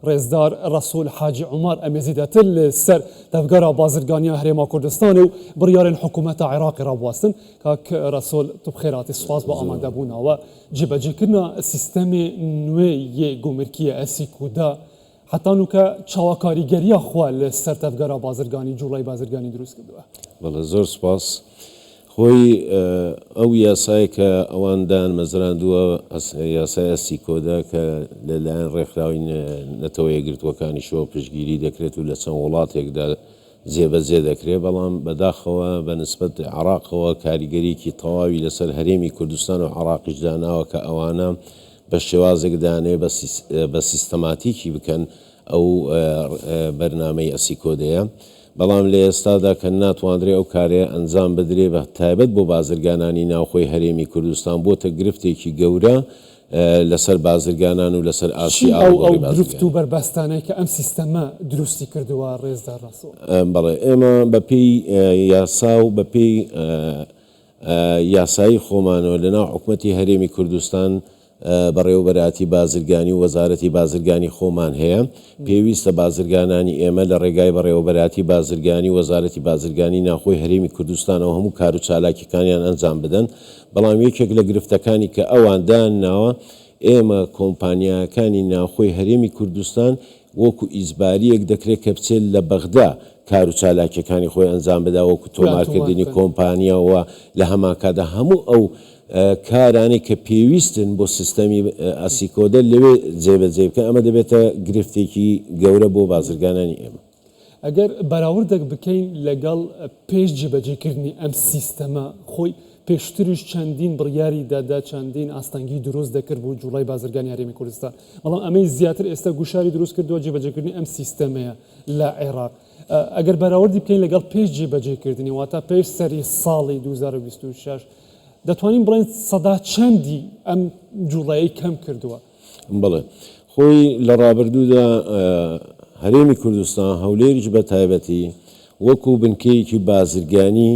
رزدار رسول حاجی عمر امزیدت السر تفجر بازرگانی هرما کردستان و بریار حکومت عراق را واستن که رسول تبخیرات سواز با آمده بونا و جبجه کرنا سیستم نوی گمرکی اسیکودا حتی نوکا چاوکاریگری خوال سر تفجر بازرگانی جولای بازرگانی دروست کردوه. بله زور سپاس. خوی او یاسای که آوان دان مزران دو یاسای اسیکودا که لالان رخلاوین نتوی گرت وکانی شو پشگیری دکرت و لسان ولات یکدا زیبا زیاده کری بلام بداخوا بنسبت عراق و کاریگری کی طواوی لسر هریمی کردستان و عراق جدانا و که آوانا بشوازک دانه بسیستماتیکی بکن او برنامه اسیکودیا. بەڵام لە ئێستادا کە ناتوانرێ ئەو کارێ ئەنجام بدرێ بە تایبەت بۆ بازرگانانی ناوخۆی هەرێمی کوردستان بۆتە گرفتێکی گەورە لەسەر بازرگانان و لەسەر ئاشی ئەو گرفت و بەربەستانەیە کە ئەم سیستەمە دروستی کردووە ڕێزدار ڕەسوول. بەڵێ ئێمە بەپێی یاسا و بەپێی یاسایی خۆمانەوە لەناو حکومەتی هەرێمی کوردستان بەڕێوەبەراتی بازرگانی و وەزارەتی بازرگانی خۆمان هەیە پێویستە بازرگانانی ئێمە لە ڕێگای بەڕێوەبەراتی بازرگانی و وەزارەتی بازرگانی ناوخۆی هەرێمی کوردستانەوە هەموو کار و چالاکیەکانیان ئەنجام بدەن بەڵام یەکێک لە گرفتەکانی کە ئەوان داناوە ئێمە کۆمپانیاکانی ناوخۆی هەرێمی کوردستان وەکو ئیجباریەک دەکرێت کە بچێت لە بەغدا کار و چالاکیەکانی خۆی ئەنجام بدا وەکو تۆمارکردنی کۆمپانیاوە لە هەماکادا هەموو ئەو کارانی کە پێویستن بۆ سیستەمی ئاسیکۆدە لەوێ جێبەجێ بکەن ئەمە دەبێتە گرفتێکی گەورە بۆ بازرگانانی ئێمە. ئەگەر بەراوردێک بکەین لەگەڵ پێش جێبەجێکردنی ئەم سیستەمە خۆی پێشتریش چەندین بڕیاری دادا چەندین ئاستانگی دروست دەکرد بۆ جوڵای بازرگانی هەرێمی کوردستان بەڵام ئەمەی زیاتر ئێستا گوشاری دروست کردووە جێبەجێکردنی ئەم سیستەمەیە لە عێراق. ئەگەر بەراوردی بکەین لەگەڵ پێش جێبەجێکردنی واتە پێش سەری ساڵی 2026 دەتوانین بڵێن سەدا چەندی ئەم جوڵایی کەم کردووە. بڵێ خۆی لە ڕابردوودا هەرێمی کوردستان هەولێریش بە تایبەتی وەکو بنکەیەکی بازرگانی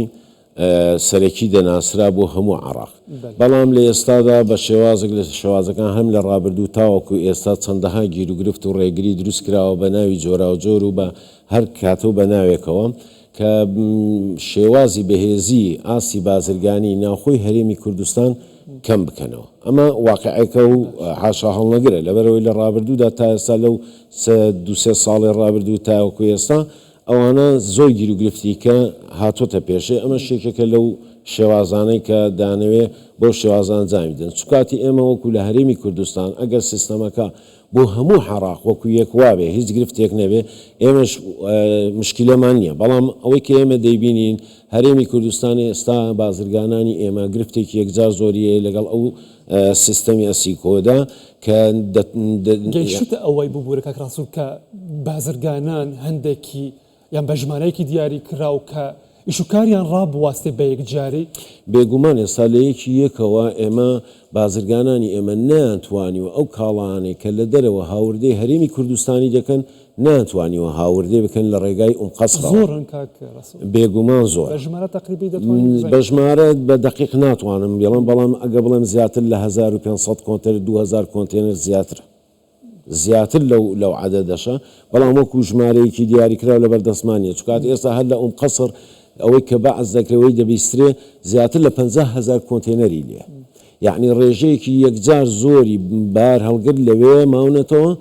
سەرەکی دەناسرا بۆ هەموو عراق بەڵام لە ئێستادا بە شێوازێک لە شێوازەکان هەم لە ڕابردوو تاوەکو ئێستا چەندەها گیر و گرفت و ڕێگری دروست کراوە بە ناوی جۆرا و جۆر و بە هەر کاتۆ بە ناوێکەوە کە شێوازی بەهێزی ئاسی بازرگانی ناوخۆی هەرێمی کوردستان کەم بکەنەوە ئەمە واقعەکە و حاشا هەڵنەگرە لەبەرەوەی لە ڕابردوودا تا ئێستا لەو دو-سێ ساڵی ڕابردوو تاوەکو ئێستا ئەوانە زۆر گیر و گرفتی کە هاتوۆتە پێشێ ئەمە شێکێکە لەو شێوازانەی کە دانەوێ بۆ شێوازان جامیدن چکاتی ئێمە وەکو لە هەرێمی کوردستان ئەگەر سیستەمەکە بۆ هەموو حەراق وەکو یەک وابێ هیچ گرفتێک نەبێ ئێمەش مشکلەمان نییە بەڵام ئەوەی کە ئێمە دەیبینین هەرێمی کوردستانی ئێستا بازرگانانی ئێمە گرفتێکی یەکجار زۆریە لەگەڵ ئەو سیستەمی ئەسیکۆدا کە گەیشتە ئەوەی ببوورە کاک ڕاسوول کە بازرگانان هەندێکی یان بەژمارەیەکی دیاری کراو کە ئیشوکاریان ڕابواستێ بە یەکجاری بێگومان ئێستا لە یەکی یەکەوە ئێمە بازرگانانی ئێمە نەیانتوانیوە ئەو کاڵانێ کە لە دەرەوە هاوردەی هەرێمی کوردستانی دەکەن ناتوانیوە هاوردێ بکەن لە ڕێگای قەسڕ زۆرن کاک بێگومان زۆر بەژمارە تقریبی دەتوانین بەژمارە بە دقیق ناتوانم بێڵم بەڵام ئەگە بڵێم زیاتر لە 1500 کۆنتێنەر 2000 کۆنتێنەر زیاتر لەو عەدەدەشە بەڵام وەکو ژمارەیەکی دیاریکراو لە بەردەسمانیە چکات ئێستا هەر لە قەسڕ ئەوەی کە بەعز دەکرەوەی دەبیسترێ زیاتر لە 500,000 کۆنتێنەری لێ یعنی ڕێژەیەکی یەکجار زۆری بار هەڵگر لەوێ ماونەتەوە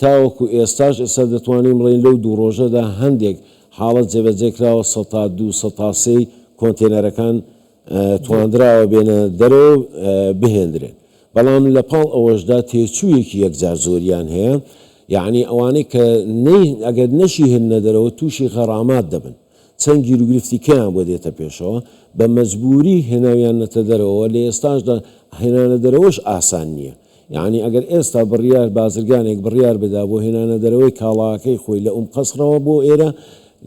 تاوەکو ئێستاش ئێستا دەتوانین بڵێن لەو دوو ڕۆژەدا هەندێک حاڵەت جێبەجێکراوە 102 کۆنتێنەرەکان تواندراوە بێنە دەرەوە بهێنرێن بەڵام لە پاڵ ئەوەشدا تێچوویەکی یەکجار زۆریان هەیە یعنی ئەوانەی کە ئەگەر نەشی هێنە دەرەوە تووشی غەرامات دەبن چەند گیر و گرفتی کەیان بۆ دێتە پێشەوە بە مەجبوری هێناویان نەتە دەرەوە لە ئێستاشدا هێنانە دەرەوەش ئاسان نییە یعنی ئەگەر ئێستا بڕیار بازرگانێک بڕیار بدا بۆ هێنانە دەرەوەی کاڵاکەی خۆی لە قەسڕەوە بۆ ئێرە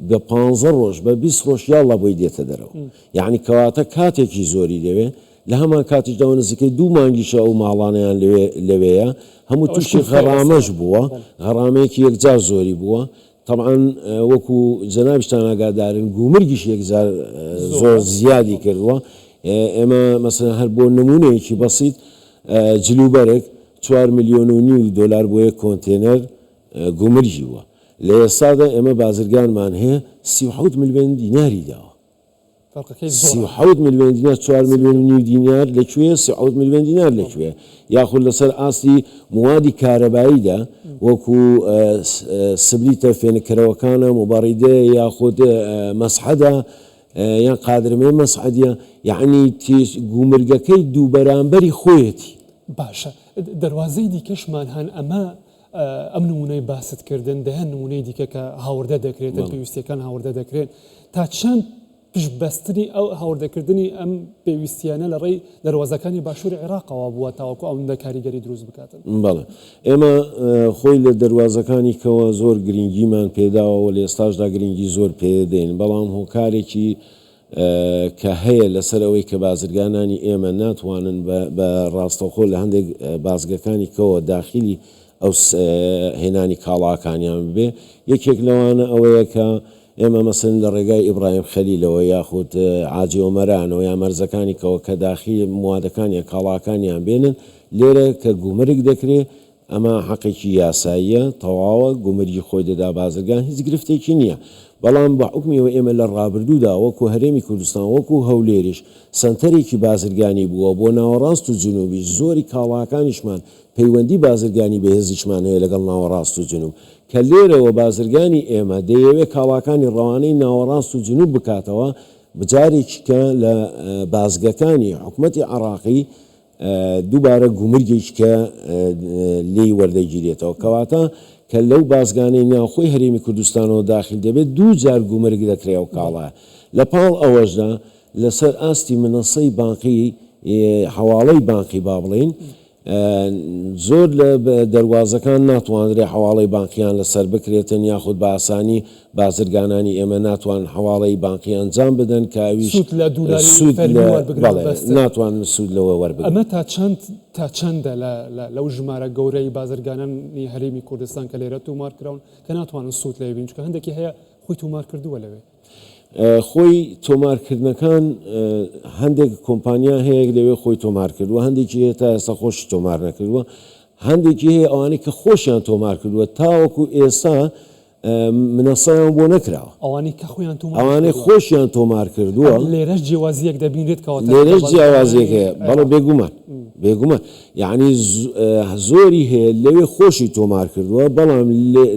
بە 15 ڕۆژ بە 20 ڕۆژ یاڵە بۆی دێتە دەرەوە یعنی کەواتە کاتێکی زۆری دەوێ لە هەمان کاتیشداوە نزیکەی 2 مانگیشە ئەو ماڵانیان لەوەیە هەموو تووشی غەرامەش بووە غەرامەیەکی یەکجار زۆری بووە طبعا وەکو جەنابشتان ئاگادارن گومرگیش یەکجار زۆر زیادی کردووە ئێمە مەسەڵەن هەر بۆ نمونەیەکی بەسیط جلوبەرێک 4.5 میلیۆن دلار بۆ یەک کۆنتێنەر گومرجی وە لە ئێستادا ئێمە بازرگانمان هەیە 37 ملیۆن دیناری داوە. فەرقەکەی زۆرە. 37 ملیۆن دینار 4 ملیۆن و نیو دینار لەکوێ 37 ملیۆن دینار لەکوێ یاخود لەسەر ئاستی موادی کارەباییدا وەکو سبلیتە فێنکەرەوەکانە مباڕیدە یاخود مەسحەدا یان قادرمەی مەسعەدیە یعنی گومرگەکەی دوو بەرامبەری خۆیەتی. باشە دەواازەی دیکەشمان هەن ئەمە ئەم نمونەی باستکردن دەهێن نمونەی دیکە کە هاوردە دەکرێتن پێویستیەکان هاوردە دەکرێت تا چەند پشتبەستنی ئەو هاوردەکردنی ئەم پێویستیانە لە ڕێی دەواازەکانی باشووری عێراقەوە بووە تاوەکو ئەوەندە کاریگەری دروست بکاتن. بەڵێ ئێمە خۆی لە دەواازەکانی کەەوە زۆر گرنگیمان پێداوە لە ئێستاشدا گرنگی زۆر پێدەین بەڵام هۆکارێکی کە هەیە لەسەر ئەوەی کە بازرگانانی ئێمە ناتوانن بە ڕاستەوخۆ لە هەندێک بازگەکانی کەەوە داخلی ئەو هێنانی کاڵاکانیان بێ یەکێک لەوانە ئەوەیە کە ئێمە مەسن لە ڕێگای ئیبراهیم خەلیلەوە یاخود عاجی ئۆمەرانەوە یا مەرزەکانی کەەوە کە داخی موادەکانی کاڵاکانیان بێنن لێرە کە گومرگ دەکرێت ئەمە حەقێکی یاساییە تەواوە گومرگی خۆی دەدا بازرگان هیچ گرفتێکی نییە. بەڵام بە حکمیەوە ئێمە لە ڕابردوودا وەکو هەرێمی کوردستان وەکو هەولێریش سنتەرێکی بازرگانی بووە بۆ ناوەڕاست و جنوبی زۆری کاڵاکانیشمان پەیوەندی بازرگانی بەهێزیشمان هەیە لەگەڵ ناوەڕاست و جنوب کە لێرەوە بازرگانی ئێمە دەیەوێت کاڵاکانی ڕەوانەی ناوەڕاست و جنوب بکاتەوە بجارێکی کە لە بازگەکانی حکومەتی عێراقی دووبارە گومرگێکی کە لێی وەردەگیرێتەوە کەواتە کە لەو بازگانەی ناوخۆی هەرێمی کوردستانەوە داخل دەبێت دوو جار گومرگ دەکرێت و کاڵە لە پاڵ ئەوەشدا لەسەر ئاستی منەسەی بانقی حواڵەی بانقی با بڵین زۆر لە دەواازەکان ناتوانرێ حواڵەی بانقییان لەسەر بکرێتن یاخود بە ئاسانی بازرگانانی ئێمە ناتوان حواڵەی بانقی ئەنجام بدەن کاویش ناتوان سوود لەوە وەربگرن. ئەمە تا چەندە لەو ژمارە گەورەی بازرگانانی هەرێمی کوردستان کە لێرە تومار کراون کە ناتوانن سوود لێ بین چکە هەندێکی هەیە خۆی تومار کردووە لەوێ. خۆی تۆمارکردنەکان هەندێک کۆمپانیا هەیە لەوێ خۆی تۆمار کردووە هەندێکی هەیە تا ئێستا خۆشی تۆمار نەکردووە هەندێکی هەیە ئەوانەی کە خۆشیان تۆمار کردووە تاوەکو ئێستا منەسەیان بۆ نەکراوە ئەوانەی خۆشیان تۆمار کردووە لێرەش جیاوازیەک دەبینێت لێرەش جیاوازیەک هەیە بەڵێ بێگومان یعنی زۆری هەیە لەوێ خۆشی تۆمار کردووە بەڵام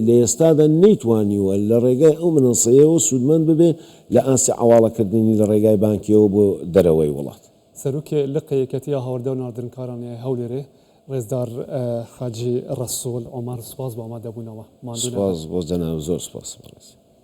لە ئێستادا نەیتوانیوە لە ڕێگای ئەو منەسەیەوە سوودمەند ببێ لە ئاسی عواڵەکردنی لە ڕێگای بانکیەوە بۆ دەرەوەی وڵات. سەرۆکێ لە قەیەکەتی هاوردە و ناردنکارانی هەولێرێ ڕێزدار حاجی ڕەسوول عۆمار سوپاس بۆ ئامادەبوونەوە. سوپاس بۆ جەناب زۆر سوپاس.